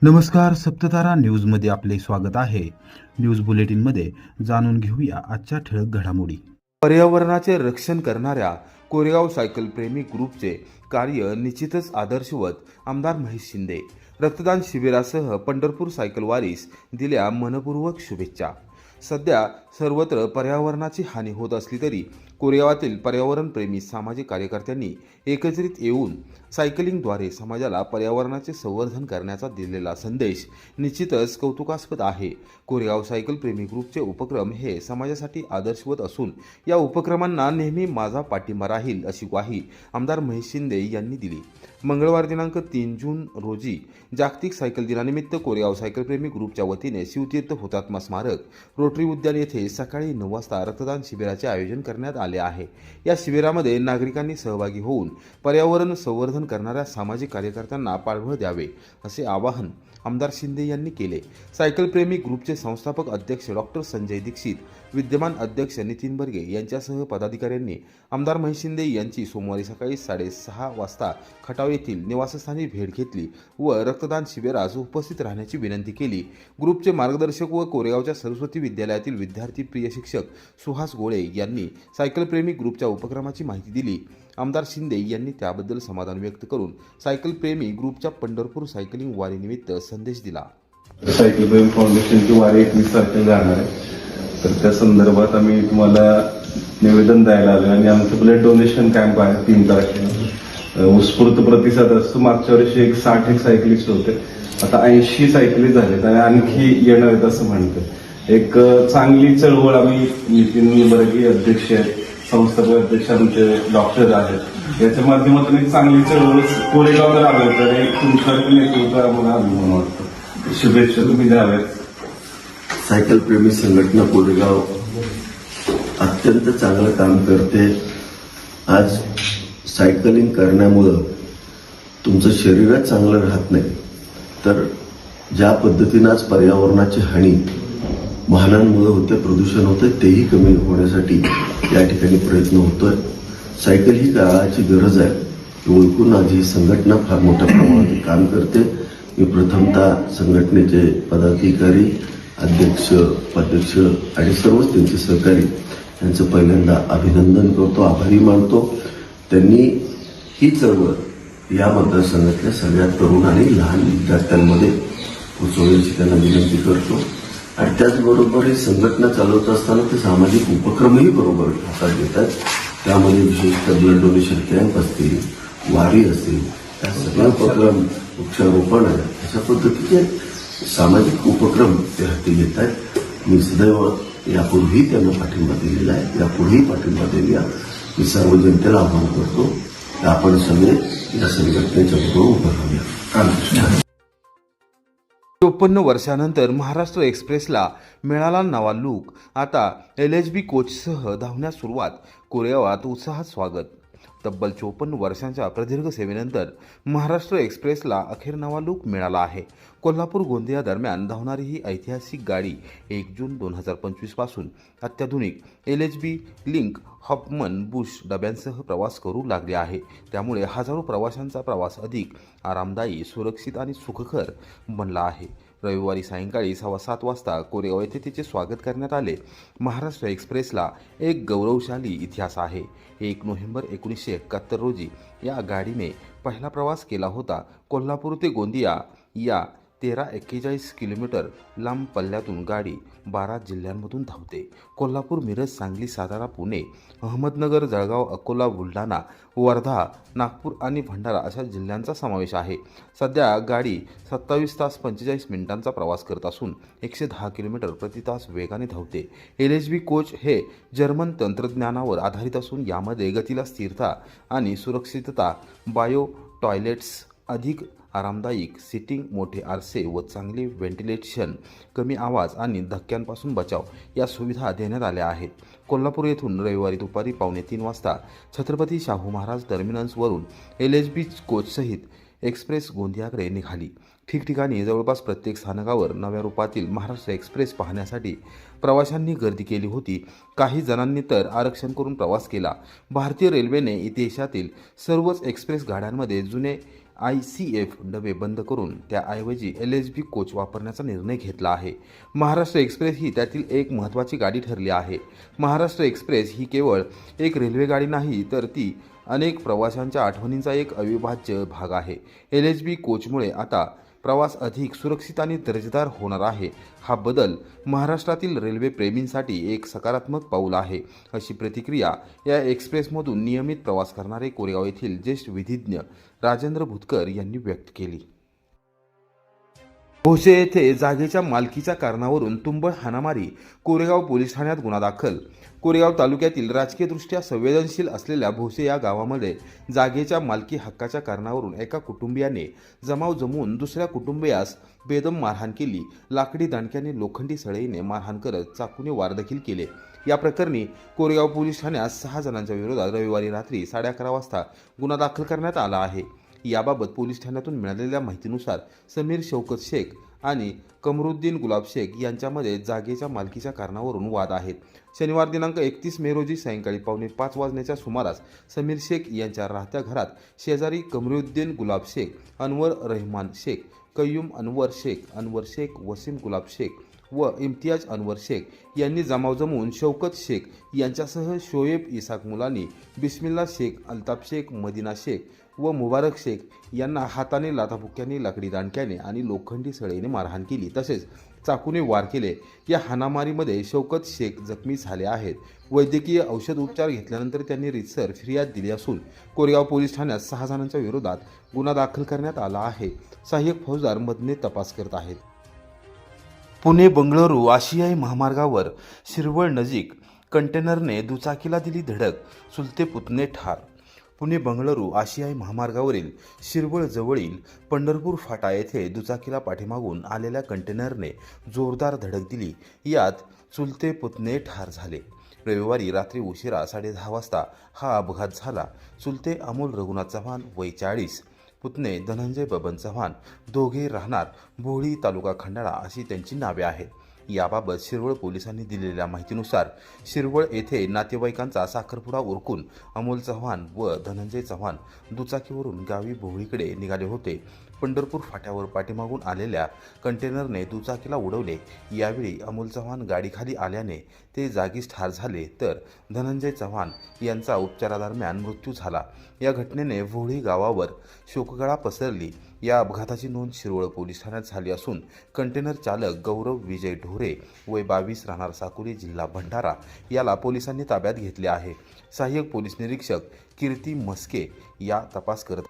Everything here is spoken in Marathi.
नमस्कार, सप्ततारा न्यूजमध्ये आपले स्वागत आहे. न्यूज बुलेटिनमध्ये जाणून घेऊया आजच्या ठळक घडामोडी. पर्यावरणाचे रक्षण करणाऱ्या कोरेगाव सायकल प्रेमी ग्रुपचे कार्य निश्चितच आदर्शवत. आमदार महेश शिंदे. रक्तदान शिबिरासह पंढरपूर सायकल वारीस दिल्या मनपूर्वक शुभेच्छा. सध्या सर्वत्र पर्यावरणाची हानी होत असली तरी कोरेगावातील पर्यावरणप्रेमी सामाजिक कार्यकर्त्यांनी एकत्रित येऊन सायकलिंगद्वारे समाजाला पर्यावरणाचे संवर्धन करण्याचा दिलेला संदेश निश्चितच कौतुकास्पद आहे. कोरेगाव सायकल प्रेमी ग्रुपचे उपक्रम हे समाजासाठी आदर्शवत असून या उपक्रमांना नेहमी माझा पाठिंबा राहील अशी ग्वाही आमदार महेश शिंदे यांनी दिली. मंगळवार दिनांक 3 जून रोजी जागतिक सायकल दिनानिमित्त कोरेगाव सायकल प्रेमी ग्रुपच्या वतीने शिवतीर्थ हुतात्मा स्मारक रोटरी उद्यान येथे सकाळी 9 वाजता रक्तदान शिबिराचे आयोजन करण्यात आले आहे. या शिबिरामध्ये नागरिकांनी सहभागी होऊन पर्यावरण संवर्धन करणाऱ्या सामाजिक कार्यकर्त्यांना पाठबळ द्यावे असे आवाहन आमदार शिंदे यांनी केले. सायकल प्रेमी ग्रुपचे संस्थापक अध्यक्ष डॉक्टर संजय दीक्षित, विद्यमान अध्यक्ष नितीन बर्गे यांच्यासह पदाधिकाऱ्यांनी आमदार महेश शिंदे यांची सोमवारी सकाळी 6:30 वाजता खटाव येथील निवासस्थानी भेट घेतली व रक्तदान शिबिरास उपस्थित राहण्याची विनंती केली. ग्रुपचे मार्गदर्शक व कोरेगावच्या सरस्वती विद्यालयातील विद्यार्थी प्रिय शिक्षक सुहास गोळे यांनी सायकल प्रेमी ग्रुपच्या उपक्रमाची माहिती दिली. आमदार शिंदे यांनी त्याबद्दल समाधान व्यक्त करून सायकल प्रेमी ग्रुपच्या पंढरपूर सायकलिंग वारीनिमित्त संदेश दिला. सायकल प्रेमी फाउंडेशनची वारी 21 तारखेला जाणार आहे, तर त्या संदर्भात आम्ही तुम्हाला निवेदन द्यायला आलो आणि आमचं ब्लड डोनेशन कॅम्प आहे 3 तारखेला. उत्स्फूर्त प्रतिसाद असतो. मागच्या वर्षी 60 सायकलिस्ट होते, आता 80 सायकली झालेत आणि आणखी येणार आहेत असं म्हणतं. एक चांगली चळवळ. आम्ही नितीन बर्गे अध्यक्ष आहेत, संस्थापक अध्यक्ष आमचे डॉक्टर आहेत, याच्या माध्यमातून एक चांगली चळवळ कोरेगावला राबवत आहे. तुमच्याकडे नेतृत्व आम्हाला अभिमान वाटतो. शुभेच्छा तुम्ही द्याव्यात. सायकल प्रेमी संघटना कोरेगाव अत्यंत चांगलं काम करते. आज सायकलिंग करण्यामुळं तुमचं शरीरच चांगलं राहत नाही, तर ज्या पद्धतीनं आज पर्यावरणाची हानी वाहनांमुळे होते, प्रदूषण होतं, तेही कमी होण्यासाठी या ठिकाणी प्रयत्न होतोय. सायकल ही काळाची गरज आहे, ओळखून आज ही संघटना फार मोठ्या प्रमाणात काम करते. मी प्रथमतः संघटनेचे पदाधिकारी, अध्यक्ष, उपाध्यक्ष आणि सर्वच त्यांचे सहकारी यांचं पहिल्यांदा अभिनंदन करतो, आभारी मानतो. त्यांनी ही चळवळ या मतदारसंघातल्या सगळ्या तरुण आणि लहान विद्यार्थ्यांमध्ये पोचवण्याची त्यांना विनंती करतो. आणि त्याचबरोबर ही संघटना चालवत असताना ते सामाजिक उपक्रमही बरोबर हातात घेतात. त्यामध्ये विशेषतः ब्लड डोनेशन कॅम्प असतील, वारी असेल, त्या सगळ्या उपक्रम, वृक्षारोपण आहे, अशा पद्धतीचे सामाजिक उपक्रम ते हाती घेत आहेत. मी सदैव यापूर्वी त्यांना पाठिंबा दिलेला आहे, यापुढेही पाठिंबा देऊया. मी सर्व जनतेला आवाहन करतो की आपण सगळे या संघटनेच्या बरोबर उभं राहूया. 54 वर्षानंतर महाराष्ट्र एक्सप्रेसला मिळाला नवा लूक. आता LHB कोचसह धावण्यास सुरुवात. कोरेगावात उत्साहात स्वागत. तब्बल 54 वर्षांच्या प्रदीर्घ सेवेनंतर महाराष्ट्र एक्सप्रेसला अखेर नवा लूक मिळाला आहे. कोल्हापूर गोंदिया दरम्यान धावणारी ही ऐतिहासिक गाडी 1 जून 2025 पासून अत्याधुनिक LHB लिंक हॉफमन बुश डब्यांसह प्रवास करू लागली आहे. त्यामुळे हजारो प्रवाशांचा प्रवास अधिक आरामदायी, सुरक्षित आणि सुखकर बनला आहे. रविवारी सायंकाळी 7:15 वाजता कोरेगाव येथे तिचे स्वागत करण्यात आले. महाराष्ट्र एक्सप्रेसला एक गौरवशाली इतिहास आहे. 1 नोव्हेंबर 1971 रोजी या गाडीने पहिला प्रवास केला होता. कोल्हापूर ते गोंदिया या 1341 किलोमीटर लांब पल्ल्यातून गाडी 12 जिल्ह्यांमधून धावते. कोल्हापूर, मिरज, सांगली, सातारा, पुणे, अहमदनगर, जळगाव, अकोला, बुलढाणा, वर्धा, नागपूर आणि भंडारा अशा जिल्ह्यांचा समावेश आहे. सध्या गाडी 27 तास 45 मिनिटांचा प्रवास करत असून 110 किलोमीटर प्रति तास वेगाने धावते. LHB कोच हे जर्मन तंत्रज्ञानावर आधारित असून यामध्ये गतीला स्थिरता आणि सुरक्षितता, बायो टॉयलेट्स, अधिक आरामदायक सीटिंग, मोठे आरसे व चांगले व्हेंटिलेशन, कमी आवाज आणि धक्क्यांपासून बचाव या सुविधा देण्यात आल्या आहेत. कोल्हापूर येथून रविवारी दुपारी 2:45 वाजता छत्रपती शाहू महाराज टर्मिनसवरून LHB कोचसहित एक्सप्रेस गोंदियाकडे निघाली. ठिकठिकाणी जवळपास प्रत्येक स्थानकावर नव्या रूपातील महाराष्ट्र एक्सप्रेस पाहण्यासाठी प्रवाशांनी गर्दी केली होती. काही जणांनी तर आरक्षण करून प्रवास केला. भारतीय रेल्वेने देशातील सर्वच एक्सप्रेस गाड्यांमध्ये जुने ICF डबे बंद करून त्याऐवजी LHB कोच वापरण्याचा निर्णय घेतला आहे. महाराष्ट्र एक्सप्रेस ही त्यातील एक महत्त्वाची गाडी ठरली आहे. महाराष्ट्र एक्सप्रेस ही केवळ एक रेल्वे गाडी नाही, तर ती अनेक प्रवाशांच्या आठवणींचा एक अविभाज्य भाग आहे. LHB कोचमुळे आता प्रवास अधिक सुरक्षित आणि दर्जेदार होणार आहे. हा बदल महाराष्ट्रातील रेल्वे प्रेमींसाठी एक सकारात्मक पाऊल आहे, अशी प्रतिक्रिया या एक्सप्रेसमधून नियमित प्रवास करणारे कोरेगाव येथील ज्येष्ठ विधिज्ञ राजेंद्र भुतकर यांनी व्यक्त केली. भोसे येथे जागेच्या मालकीच्या कारणावरून तुंबळ हाणामारी, कोरेगाव पोलीस ठाण्यात गुन्हा दाखल. कोरेगाव तालुक्यातील राजकीयदृष्ट्या संवेदनशील असलेल्या भोसे या गावामध्ये जागेच्या मालकी हक्काच्या कारणावरून एका कुटुंबियाने जमाव जमवून दुसऱ्या कुटुंबियास बेदम मारहाण केली. लाकडी दांडक्याने, लोखंडी सळईने मारहाण करत चाकूने वार देखील केले. या प्रकरणी कोरेगाव पोलीस ठाण्यात 6 जणांच्या विरोधात रविवारी रात्री 11:30 वाजता गुन्हा दाखल करण्यात आला आहे. याबाबत पोलीस ठाण्यातून मिळालेल्या माहितीनुसार समीर शौकत शेख आणि कमरुद्दीन गुलाब शेख यांच्यामध्ये जागेच्या मालकीच्या कारणावरून वाद आहेत. शनिवार दिनांक 31 मे रोजी सायंकाळी 4:45 वाजण्याच्या सुमारास समीर शेख यांच्या राहत्या घरात शेजारी कमरुद्दीन गुलाब शेख, अनवर रहमान शेख, कय्यूम अनवर शेख, वसीम गुलाब शेख व इम्तियाज अनवर शेख यांनी जमाव जमवून शौकत शेख यांच्यासह शोएब इसाक मुलानी, बिस्मिल्ला शेख, अल्ताफ शेख, मदिना शेख व मुबारक शेख यांना हाताने, लाथाबुक्क्याने, लाकडी दांडक्याने आणि लोखंडी सळईने मारहाण केली, तसेच चाकूने वार केले. या हाणामारीमध्ये शौकत शेख जखमी झाले आहेत. वैद्यकीय औषध उपचार घेतल्यानंतर त्यांनी रीतसर फिर्याद दिली असून कोरेगाव पोलीस ठाण्यात 6 जणांच्या विरोधात गुन्हा दाखल करण्यात आला आहे. सहाय्यक फौजदार मदने तपास करत आहेत. पुणे बंगळुरू आशियाई महामार्गावर शिरवळ नजीक कंटेनरने दुचाकीला दिली धडक, चुलते पुतणे ठार. पुणे बंगळुरू आशियाई महामार्गावरील शिरवळ जवळील पंढरपूर फाटा येथे दुचाकीला पाठीमागून आलेल्या कंटेनरने जोरदार धडक दिली. यात चुलते पुतणे ठार झाले. रविवारी रात्री उशिरा 10:30 वाजता हा अपघात झाला. चुलते अमोल रघुनाथ चव्हाण वय 40, पुतणे धनंजय बबन चव्हाण, दोघे राहणार भोळी, तालुका खंडाळा अशी त्यांची नावे आहेत. याबाबत शिरवळ पोलिसांनी दिलेल्या माहितीनुसार शिरवळ येथे नातेवाईकांचा साखरपुडा उरकून अमोल चव्हाण व धनंजय चव्हाण दुचाकीवरून गावी भोळीकडे निघाले होते. पंढरपूर फाट्यावर पाठीमागून आलेल्या कंटेनरने दुचाकीला उडवले. यावेळी अमोल चव्हाण गाडीखाली आल्याने ते जागीच ठार झाले, तर धनंजय चव्हाण यांचा उपचारादरम्यान मृत्यू झाला. या घटनेने भोळी गावावर शोककळा पसरली. या अपघाताची नोंद शिरवळ पोलीस ठाण्यात झाली असून कंटेनर चालक गौरव विजय ढोरे वय 22 राहणार साकोली, जिल्हा भंडारा याला पोलिसांनी ताब्यात घेतले आहे. सहाय्यक पोलीस निरीक्षक कीर्ती मस्के या तपास करत